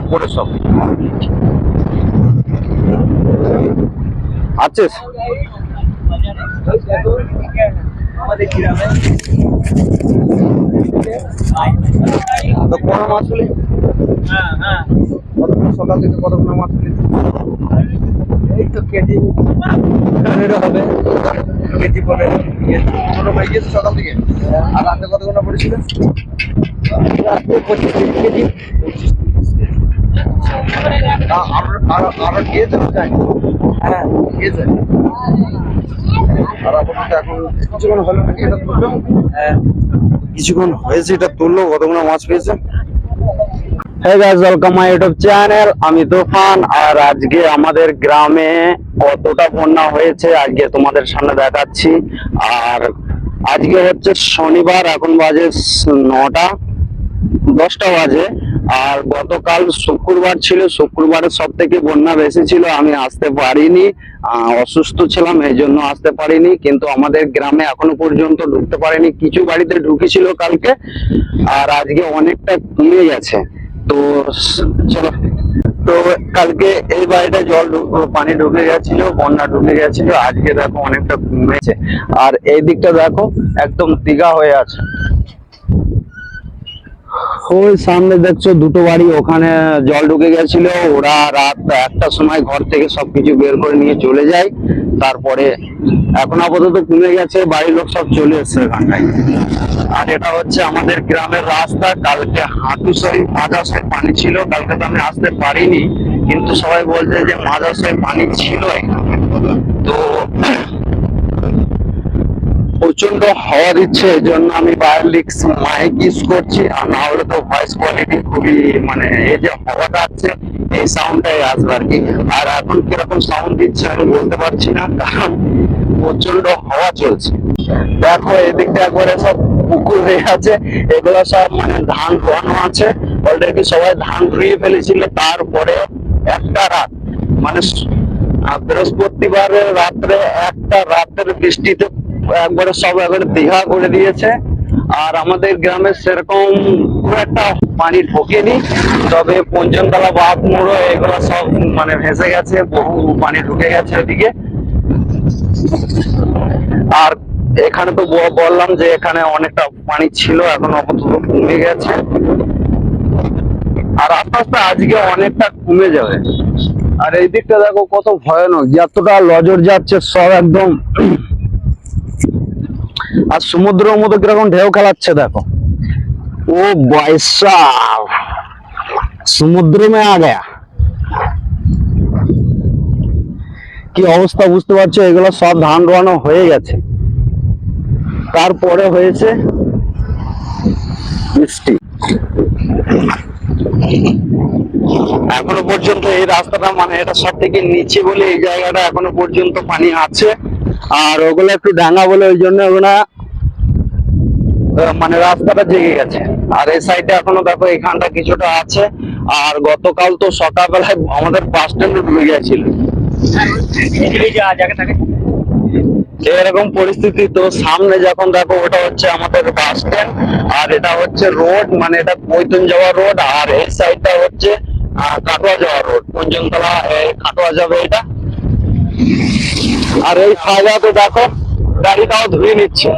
উপরে সব আছিস আমাদের গ্রামে তো কোন মাছ হলে সকাল থেকে কতক্ষণ মাছ হলে এই তো কেজি হবে কেজি পরে ছোট হয়ে গেছে সকাল থেকে। আর রাতে কত ঘন্টা পড়েছিল? রাতে 25-30 কেজি। আরো গিয়েছে হ্যাঁ গিয়েছে। আর আপাতত এখন কিছুক্ষণ হলো নাকি এটা তুললো? হ্যাঁ কিছুক্ষণ হয়েছে এটা তুললো। কতগুলো মাছ পেয়েছে? Hey guys, welcome my YouTube channel. আমি তুফান। আর আজকে আমাদের গ্রামে কতটা বন্যা হয়েছে আজকে তোমাদের সামনে দেখাচ্ছি। আর আজকে হচ্ছে শনিবার, এখন বাজে 9টা 10টা বাজে। আর গতকাল শুক্রবার ছিল, শুক্রবারের সব থেকে বন্যা বেশি ছিল। আমি আসতে পারিনি, অসুস্থ ছিলাম, এই জন্য আসতে পারিনি। কিন্তু আমাদের গ্রামে এখনো পর্যন্ত ঢুকতে পারেনি, কিছু বাড়িতে ঢুকেছিল কালকে, আর আজকে অনেকটা কমে গেছে। তো চলো, তো কালকে এই বাড়িটা পানি ঢুকে গেছিল, বন্যা ঢুকে গেছিল। আজকে দেখো অনেকটা কমেছে। আর এই দিকটা দেখো একদম দীঘা হয়ে আছে। ওই সামনে দেখছো দুটো বাড়ি, ওখানে জল ঢুকে গেছিল। ওরা রাত 1টার সময় ঘর থেকে সবকিছু বের করে নিয়ে চলে যায়। তারপরে এখন আপাতত কমে গেছে, বাড়ির লোক সব চলে এসছে এখানটায়। আর এটা হচ্ছে আমাদের গ্রামের রাস্তা। কালকে হাঁটুসই মাঝাসই পানি ছিল। কালকে তো আমি আসতে পারিনি, কিন্তু সবাই বলছে যে মাঝাসই পানি ছিল। তো প্রচন্ড হাওয়া দিচ্ছে, এই জন্য আমি বায়োলিক্স মাইক ইউজ করছি। আর না হলে তো ভয়েস কোয়ালিটি খুবই, মানে এই যে হাওয়াটা আছে এই সাউন্ডটাই আসবে আর কি। আর এখন কিরকম সাউন্ড দিচ্ছে আমি বলতে পারছি না, কারণ প্রচন্ড হাওয়া চলছে। দেখো এদিকটা একবারে সব পুকুর হয়ে আছে। এগুলো সব মানে ধান রোয়ানো আছে অলরেডি, সবাই ধান রুইয়ে ফেলেছিল। তারপরে একটা রাত, মানে বৃহস্পতিবারের রাত্রে একটা রাতের বৃষ্টিতে একবারে সব একবারে দীঘা করে দিয়েছে। আর আমাদের গ্রামে সেরকম খুব একটা পানি ঢোকেনি, তবে পঞ্চমতলা বাপ মোড়ো এগুলো সব মানে ভেসে গেছে, বহু পানি ঢুকে গেছে ওদিকে। আর এখানে তো বললাম যে এখানে অনেকটা পানি ছিল, এখন আপাতত কমে গেছে। আর আস্তে আস্তে আজকে অনেকটা কমে যাবে। আর এই দিকটা দেখো কত ভয়ানক, যতটা নজর যাচ্ছে সব একদম। আর সমুদ্রের মতো কিরকম ঢেউ খেলাচ্ছে দেখো। ও বাইসা সমুদ্র মে আ গয়া। কি অবস্থা বুঝতে পারছো? এগুলো সব ধান রোয়ানো হয়ে গেছে, তারপরে হয়েছে বৃষ্টি। এখনো পর্যন্ত এই রাস্তাটা, মানে এটা সব থেকে নিচে বলে এই জায়গাটা এখনো পর্যন্ত পানি আছে। আর ওগুলো একটু ডাঙা বলে ওই জন্য ওগুলা মানে রাস্তাটা জেগে গেছে। আর এই সাইডে এখনো দেখো এখানটা কিছুটা আছে। আর গতকাল তো সকালবেলায় আমাদের বাস স্ট্যান্ডে ডুবে গেছিল, এরকম পরিস্থিতি। তো সামনে যখন দেখো ওটা হচ্ছে আমাদের বাস স্ট্যান্ড, আর এটা হচ্ছে রোড, মানে এটা বৈতন যাওয়ার রোড। আর এই সাইডটা হচ্ছে কাটোয়া যাওয়ার রোড, পঞ্চমতলা কাটোয়া যাবে এটা। আর এই ফায়দাতে দেখো গাড়িটাও ধুয়ে নিচ্ছে,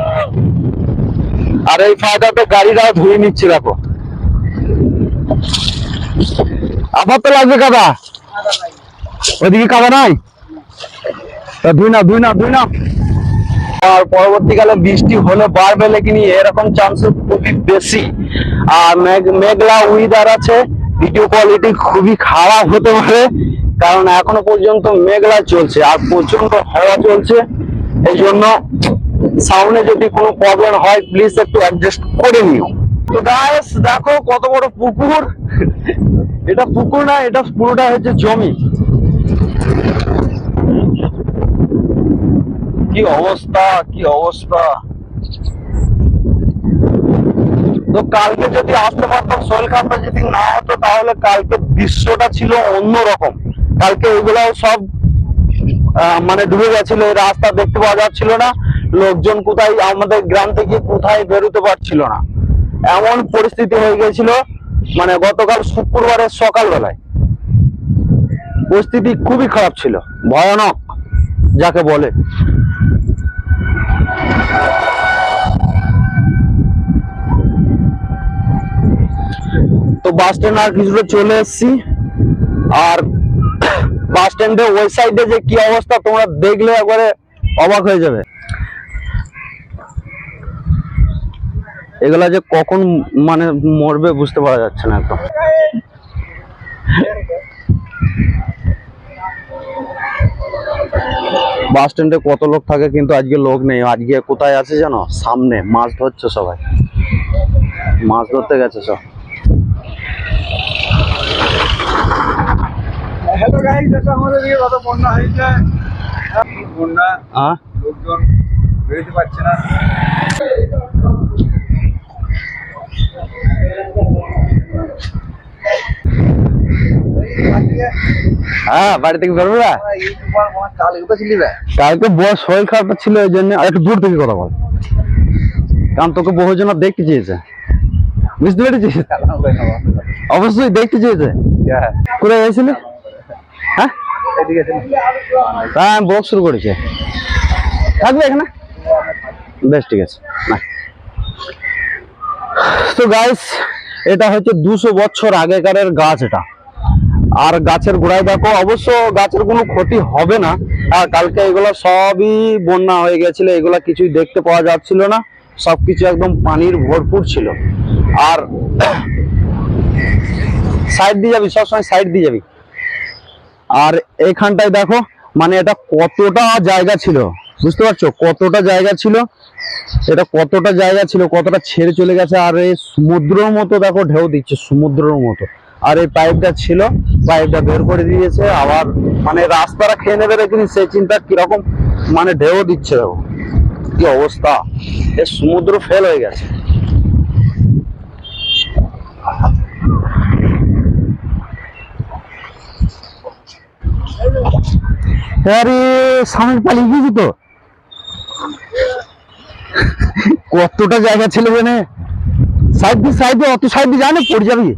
আর এই ফায়দাতে গাড়িটাও ধুয়ে নিচ্ছে দেখো। আবার তো লাগবে কাদা, ওদিকে কাদা নাই, ধুই না ধুই না ধুই না। আর পরবর্তীকালে বৃষ্টি হলে বাড়বে, লেকিন এরকম চান্সেস খুবই বেশি। আর মেঘলা ওয়েদার আছে, ভিডিও কোয়ালিটি খুবই খারাপ হতে পারে, কারণ এখনো পর্যন্ত মেঘলা চলছে আর প্রচন্ড হাওয়া চলছে। এই জন্য সাউন্ডে যদি কোনো প্রবলেম হয় প্লিজ একটু অ্যাডজাস্ট করে নিও। তো গাইস দেখো কত বড় পুকুর। এটা পুকুর না, এটা পুরোটা হচ্ছে জমি। কি অবস্থা, কি অবস্থা। তো কালকে যদি আসতে পারতাম, শরীর খারাপটা যদি না হতো, তাহলে কালকে দৃশ্যটা ছিল অন্যরকম। কালকে ওইগুলাও সব মানে ডুবে গেছিল, রাস্তা দেখতে পাওয়া যাচ্ছিল না, লোকজন কোথায়, আমাদের গ্রাম থেকে কোথায় বেরোতে পারছিল না, এমন পরিস্থিতি হয়ে গেছিল। মানে গতকাল শুক্রবারের সকালবেলায় পরিস্থিতি খুবই খারাপ ছিল, ভয়ানক যাকে বলে। তো বাস স্ট্যান্ড আর কিছুটা চলে এসেছি, আর বাস স্ট্যান্ডে ওই সাইডে যে কি অবস্থা তোমরা দেখলে একবারে অবাক হয়ে যাবে। এগুলা যে কখন মানে মরবে বুঝতে পারা যাচ্ছে না একদম। বাস স্ট্যান্ডে কত লোক থাকে, কিন্তু আজকে লোক নেই। আজকে কোথায় আছে জানো? সামনে মাছ ধরছে সবাই, মাছ ধরতে গেছে সব। হ্যালো গাইস, দেখো আমাদের দিকে কত বন্যা হয়েছে। বন্যা, লোকজন বেরোতে পারছে না। হ্যাঁ, বাড়ি থেকে বেরোবে না? কালকে বড় শরীর খারাপ ছিল, ওই জন্য একটু দূর থেকে কথা বল, কারণ তোকে বহুজন দেখতে চেয়েছে, বুঝতে পেরেছিস? অবশ্যই দেখতে চেয়েছে। কোথায় গেছিলে? হ্যাঁ, ব্লগ শুরু করেছে, থাকবে এখানে? বেশ, ঠিক আছে। তো গাইস, এটা হচ্ছে 200 বছর আগেকারের গাছ এটা। আর গাছের গোড়ায় দেখো, অবশ্য গাছের কোনো ক্ষতি হবে না। আর কালকে এগুলো সবই বন্যা হয়ে গেছিল, এগুলা কিছুই দেখতে পাওয়া যাচ্ছিল না, সবকিছু একদম পানির ভরপুর ছিল। আর সাইড দিয়ে যাবি, সবসময় সাইড দিয়ে যাবি। আর এইখানটায় দেখো, মানে এটা কতটা জায়গা ছিল, বুঝতে পারছো? কতটা জায়গা ছিল এটা, কতটা জায়গা ছিল, কতটা ছেড়ে চলে গেছে। আর এই সমুদ্রের মতো দেখো ঢেউ দিচ্ছে, সমুদ্রের মতো। আর এই পাইপটা ছিল, পাইপটা বের করে দিয়েছে, আবার মানে রাস্তাটা খেয়ে নেবে রে, কিন্তু সেই চিন্তা কিরকম মানে ঢেউ দিচ্ছে। দেখো কি অবস্থা, এই সমুদ্র ফেল হয়ে গেছে। আরে সামনে পালিয়ে গিয়েছি তো, কতটা জায়গা ছিল মানে, সাইড দিয়ে সাইড দিয়ে, অত সাইড দিয়ে জানে পড়ে যাবি।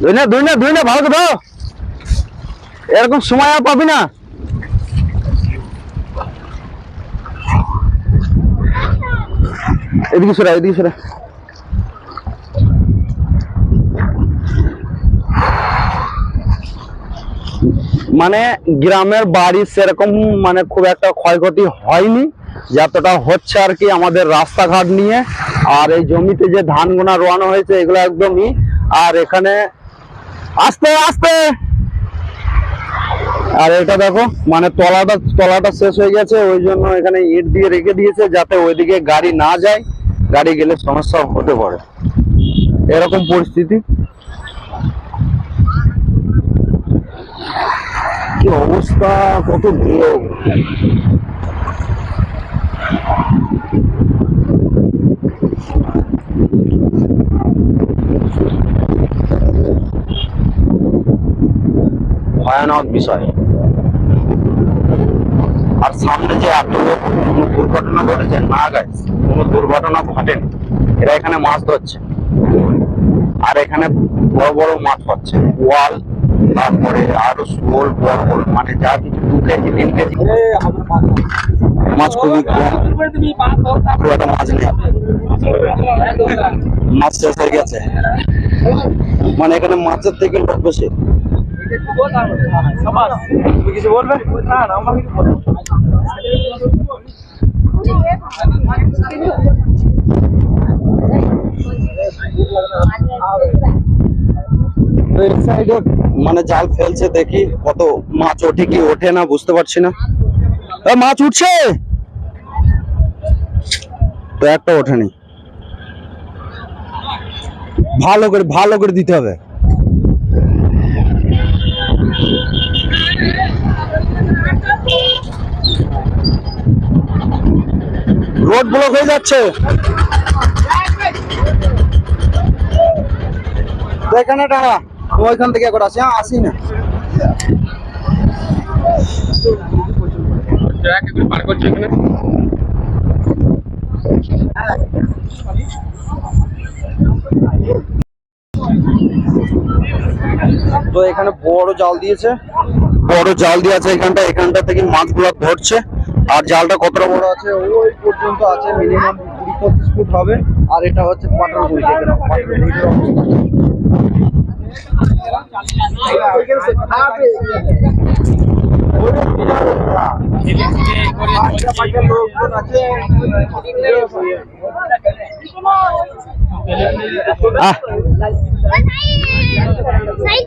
দুই না ভালো কথা, এরকম সময় আর পাবি না। এদিকে সরা, এদিকে সরা। মানে গ্রামের বাড়ি সেরকম মানে খুব একটা ক্ষয়ক্ষতি হয়নি, যতটা হচ্ছে আর কি আমাদের রাস্তাঘাট নিয়ে। আর এই জমিতে যে ধান গোনা রোয়ানো হয়েছে এগুলো একদমই। আর এখানে আস্তে আস্তে, আর এটা দেখো মানে তলাটা শেষ হয়ে গেছে, ওই জন্য এখানে ইট দিয়ে রেখে দিয়েছে যাতে ওইদিকে গাড়ি না যায়, গাড়ি গেলে সমস্যা হতে পারে, এরকম পরিস্থিতি। কি অবস্থা, কত ঢেউ। ভয়ানক বিষয়। আর সামনে যে এত কোনো দুর্ঘটনা ঘটেছে না, গাইস কোনো দুর্ঘটনা ঘটেনি, এরা এখানে মাছ ধরছে। আর এখানে বড় বড় মাছ পাচ্ছে, ওয়াল, তারপরে আরো শোল, বড় বড়, মানে যা কিছু 2 কেজি 3 কেজি মাছ, খুবই কম, খুব একটা মাছ নেই, মাছ শেষ হয়ে গেছে। মানে এখানে মাছের থেকে লোক বেশি। তুমি কিছু বলবে? না না, আমার কিছু বলবে। এই সাইডে মানে জাল ফেলছে, দেখি কত মাছ ওঠে কি ওঠে না বুঝতে পারছি না। মাছ উঠছে তো, একটা ওঠেনি। ভালো করে দিতে হবে। রোড ব্লক হয়ে যাচ্ছে, এখানে টানা ওইখান থেকে একবার আসি। আসি না, পার করছে এখানে। তো এখানে বড় জাল দিয়েছে, এখানটা থেকে মাছগুলো ধরছে। আর জালটা কতটা বড় আছে, ওই পর্যন্ত আছে, মিনিমাম 20-25 ফুট হবে। আর এটা হচ্ছে পাটার গুড়ি, লোকজন আছে।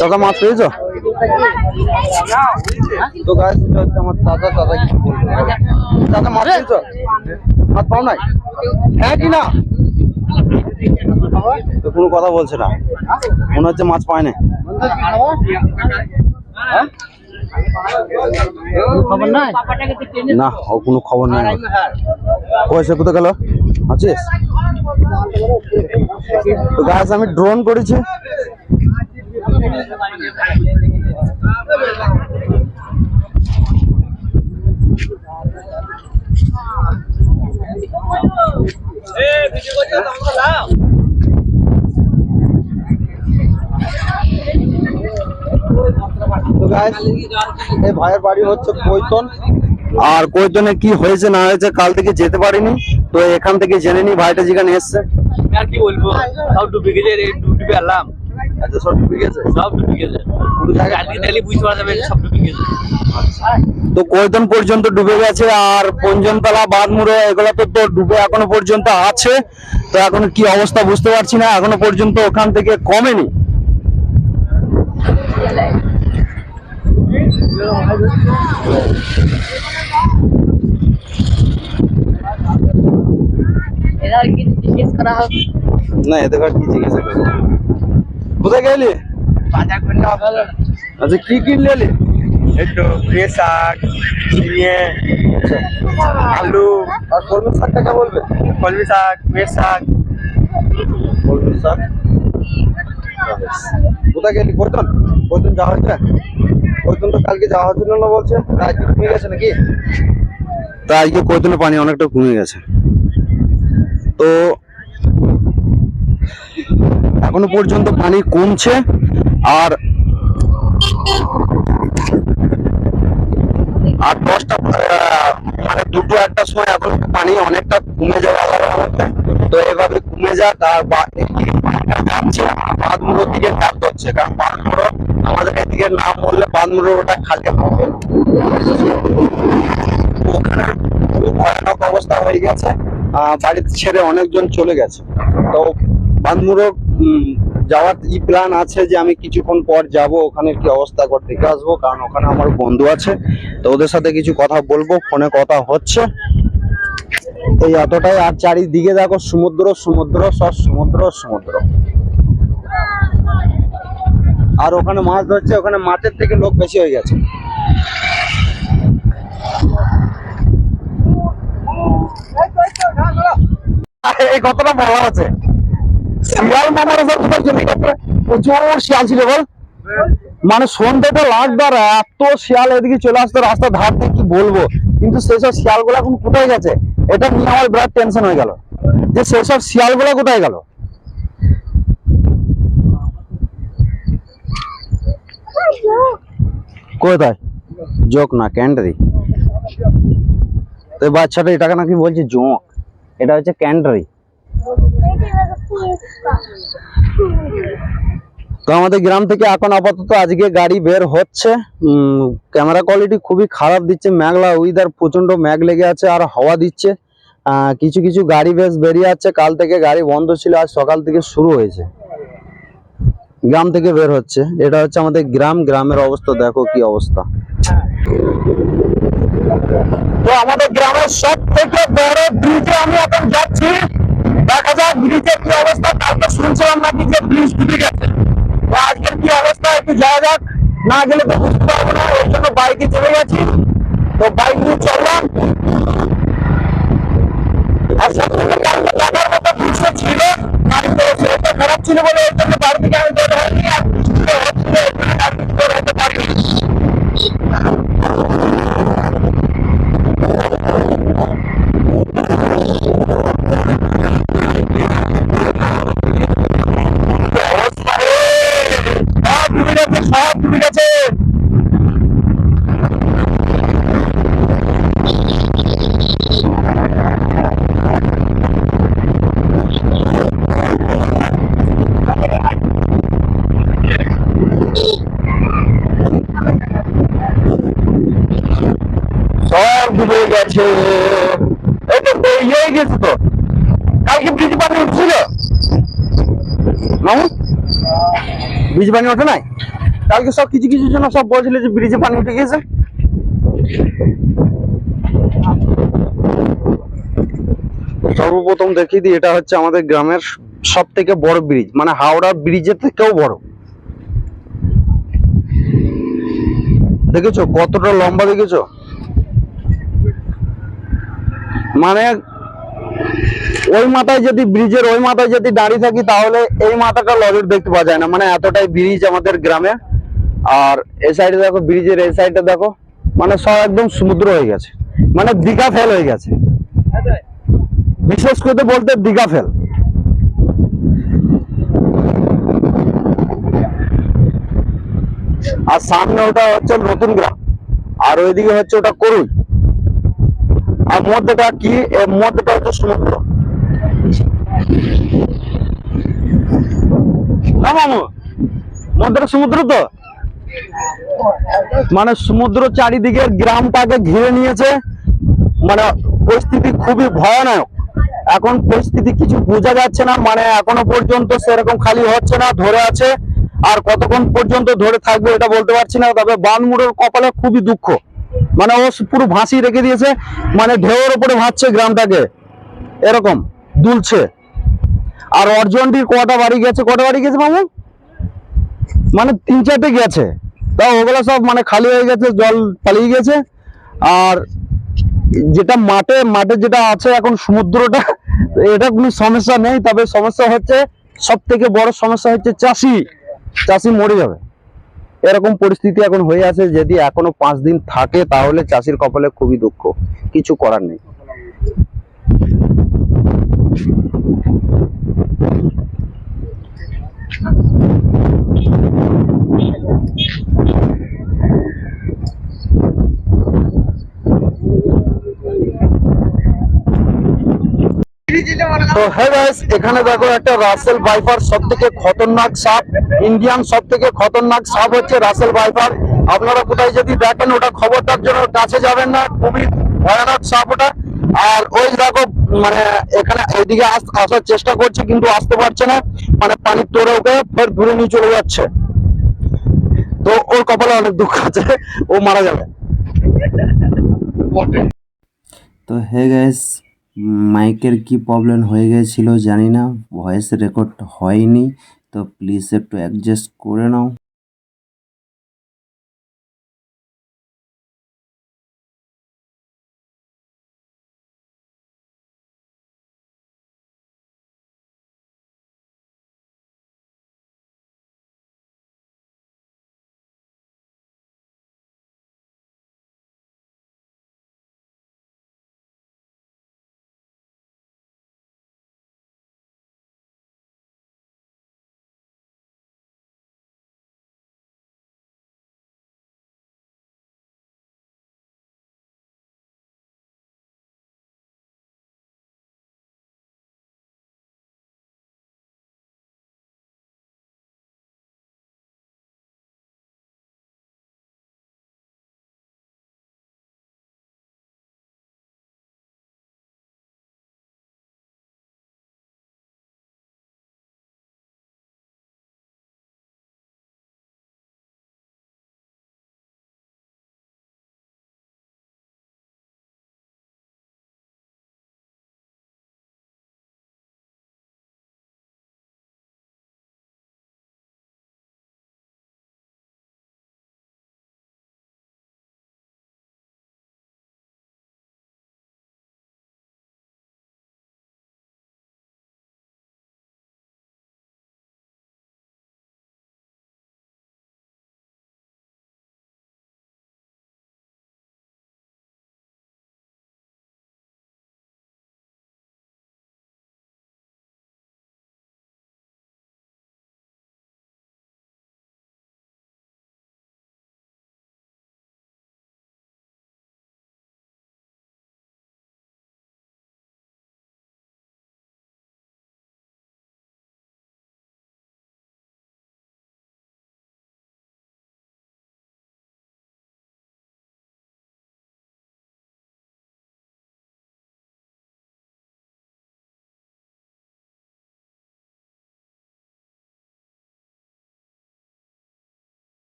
দাদা মাছ পেয়েছো? তো গাছ এটা হচ্ছে আমার দাদা কিছু বলবো। দাদা মাছ পেয়েছো? মাছ পাও নাই? হ্যাঁ কি না? তো কোনো কথা বলছে না, মনে হচ্ছে মাছ পায় না। খবর নাই না, ও কোনো খবর নাই। পয়সা কোথায় গেল? আছিস? তো গাছ আমি ড্রোন করেছি। তো গাইস, এই ভাইয়ের বাড়ি হচ্ছে কৈতন। আর কৈতনে কি হয়েছে না হয়েছে কাল থেকে যেতে পারিনি, তো এখান থেকে জেনে নি। ভাইটা যেখানে এসছে, আর কি বলবো, সব ডুবে গেছে রে, ডুবে এলাম। আচ্ছা সব ডুবে গেছে, সব ডুবে গেছে, পুরো জায়গা আজকে দিল্লি বুঝতে পারা যাবে সব ডুবে গেছে। তো কৈতন পর্যন্ত ডুবে গেছে। আর পঞ্জনতলা, বাঁধমুড়ো এগুলো তো ডুবে এখনো পর্যন্ত আছে। তো এখন কি অবস্থা বুঝতে পারছি না, এখনো পর্যন্ত ওখান থেকে কমেনি। না এদের কি জিজ্ঞাসা করবো? কোথায় গেলি? আচ্ছা কি কিনলে? একটু ফ্রেশ শাক, ঝিঙে, আলু আর কলমি শাক টাকা বলবে? কলমি শাক, ফ্রেশ শাক। কলমি শাক। কোথায় গেলি? কৈতন? কৈতন যাওয়া হয়েছে? কৈতন তো কালকে যাওয়া হচ্ছিল না বলছে, আজকে কমে গেছে নাকি? তা আজকে কৈতনের পানি অনেকটা কমে গেছে। তো এখনো পর্যন্ত পানি কমছে। আর 10টা মানে 2-1টার সময় এখন পানি অনেকটা কমে যাবে। তো এভাবে কমে যাক। আর বাঁধমুড়োর দিকে ট্যাপ হচ্ছে, কারণ বাঁধমুড়ো আমাদের এদিকে না বললে বাঁধমুড়ো ওটা খালি হবে। ওখানে খুব ভয়ানক অবস্থা হয়ে গেছে, বাড়ি ছেড়ে অনেকজন চলে গেছে। তো বাঁধমুড়ো যাওয়ার প্ল্যান আছে যে আমি কিছুক্ষণ পর যাব, ওখানে কি অবস্থা একবার দেখে আসবো, কারণ ওখানে আমার বন্ধু আছে। তো ওদের সাথে কিছু কথা বলবো, ফোনে কথা হচ্ছে। এই এতটাই। আর চারিদিকে দেখো সমুদ্র, সব সমুদ্র। আর ওখানে মাছ ধরছে, ওখানে মাছের থেকে লোক বেশি হয়ে গেছে। এই কথাটা বলা আছে, শিয়াল মামার প্রচুর শিয়াল ছিল বল। মানে সন্ধ্যেটা লাগবার এত শিয়াল এদিকে চলে আসতো রাস্তা ধার থেকে, কি বলবো। কিন্তু সেসব শিয়াল গুলা এখন কোথায় গেছে, এটা নিয়ে আমার বিরাট টেনশন হয়ে গেল যে সেসব শিয়াল গুলা কোথায় গেল। কোথায়? জোক না, ক্যান্ডারি। তো বাচ্চাটা এটাকে নাকি বলছে জোক, এটা হচ্ছে ক্যান্ডারি। তো আমাদের গ্রাম থেকে এখন আপাতত আজকে গাড়ি বের হচ্ছে। ক্যামেরা কোয়ালিটি খুবই খারাপ দিচ্ছে, মেঘলা ওয়েদার, প্রচন্ড মেঘ লেগে আছে আর হাওয়া দিচ্ছে। কিছু কিছু গাড়ি বেশ বেরিয়ে যাচ্ছে, কাল থেকে গাড়ি বন্ধ ছিল, আজ সকাল থেকে শুরু হয়েছে। গ্রাম থেকে বের হচ্ছে। এটা হচ্ছে আমাদের গ্রামের অবস্থা, দেখো কি অবস্থা। তো আমাদের গ্রামের সব থেকে বড় ব্রিজে আমি এখন যাচ্ছি, দেখা যাক ব্রিজের কি অবস্থা। কালকে শুনছিলাম নাকি যে ব্রিজ ডুবে গেছে, তো আজকের কি অবস্থা একটু যাওয়া যাক, না গেলে তো বুঝতে পারবো না। ওই জন্য বাইকে চলে গেছি, তো বাইক নিয়ে চললাম। আর সব থেকে কালকে দেখার মতো দৃশ্য ছিল, কিন্তু সেটা খারাপ ছিল বলে ওই জন্য বাড়ি থেকে আমি বের হয়নি। আর বৃষ্টিটা হচ্ছিল, ওই জন্য আর কিছু বের হতে পারিনি। হয়ে গেছে, এই তো ইয়ে হয়ে গেছে তো। কালকে ব্রিজ পানি উঠছিল মামু, ব্রিজ পানি ওঠে নাই কালকে? সব কিছু কিছু জন্য সব বলছিল যে ব্রিজে পানি উঠে গেছে। সর্বপ্রথম দেখিয়ে দিই, এটা হচ্ছে আমাদের গ্রামের সব থেকে বড় ব্রিজ, মানে হাওড়া ব্রিজের থেকেও বড়। দেখেছো কতটা লম্বা, দেখেছো? মানে ওই মাথায় যদি ব্রিজের ওই মাথায় যদি দাঁড়িয়ে থাকি তাহলে এই মাথাটা লরির দেখতে পাওয়া যায় না, মানে এতটাই ব্রিজ আমাদের গ্রামে। আর এই সাইডে দেখো, ব্রিজের এই সাইডে দেখো, মানে সব একদম সমুদ্র হয়ে গেছে, মানে দীঘা ফেল হয়ে গেছে, বিশেষ করে বলতে দীঘা ফেল। আর সামনে ওটা হচ্ছে নতুন গ্রাম, আর ওইদিকে হচ্ছে ওটা করুই, আর মধ্যেটা কি, এর মধ্যেটা হচ্ছে সমুদ্র। না মামু, মধ্যেটা সমুদ্র তো, মানে সমুদ্র চারিদিকে গ্রামটাকে ঘিরে নিয়েছে, মানে পরিস্থিতি খুবই ভয়ানক। এখন পরিস্থিতি কিছু বোঝা যাচ্ছে না, মানে এখনো পর্যন্ত সেরকম খালি হচ্ছে না, ধরে আছে। আর কতক্ষণ পর্যন্ত ধরে থাকবে এটা বলতে পারছি না। তবে বানমুড়োর কপালে খুবই দুঃখ, মানে ও পুরো ভাসিয়ে রেখে দিয়েছে, মানে ঢেউয়ের উপরে ভাসছে গ্রামটাকে, এরকম দুলছে। আর অর্জনটির কটা বাড়ি গেছে মামু? মানে 3-4টে গেছে, তাও ওগুলো সব মানে খালি হয়ে গেছে, জল পালিয়ে গেছে। আর যেটা মাঠে মাঠে যেটা আছে এখন সমুদ্রটা, এটা কোনো সমস্যা নেই। তবে সমস্যা হচ্ছে, সব থেকে বড় সমস্যা হচ্ছে চাষি, চাষি মরে যাবে, এরকম পরিস্থিতি এখন হয়ে আছে। যদি এখনো 5 দিন থাকে তাহলে চাষির কপালে খুবই দুঃখ, কিছু করার নেই। তো হ্যাঁ গাইস, এখানে দেখো একটা রাসেল ভাইপার, সব থেকে খতরনাক সাপ, ইন্ডিয়ান সব থেকে খতরনাক সাপ হচ্ছে রাসেল ভাইপার। আপনারা কোথায় যদি দেখেন ওটা খবরদার জন্য কাছে যাবেন না, খুবই ভয়ানক সাপ ওটা। আর ওই দেখো, মানে এখানে এইদিকে আসার চেষ্টা করছে কিন্তু আসতে পারছে না, মানে পানির তোরে ওকে ফের ধরে নিয়ে চলে যাচ্ছে। তো ওর কপালে অনেক দুঃখ আছে, ও মারা যাবে। তো হে গাইস, মাইকের কি প্রবলেম হয়ে গেছিল জানি না, ভয়েস রেকর্ড হয়নি। তো প্লিজ একটু অ্যাডজাস্ট করে নাও।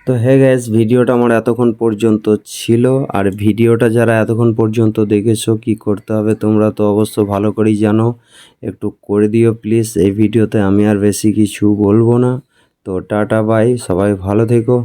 তো হে গাইস, ভিডিওটা আমার এতক্ষণ পর্যন্ত ছিল। আর ভিডিওটা যারা এতক্ষণ পর্যন্ত দেখেছো, কি করতে হবে তোমরা তো অবশ্য ভালো করেই জানো, একটু করে দিও প্লিজ। এই ভিডিওতে আমি আর বেশি কিছু বলবো না। তো টাটা বাই, সবাই ভালো থেকো।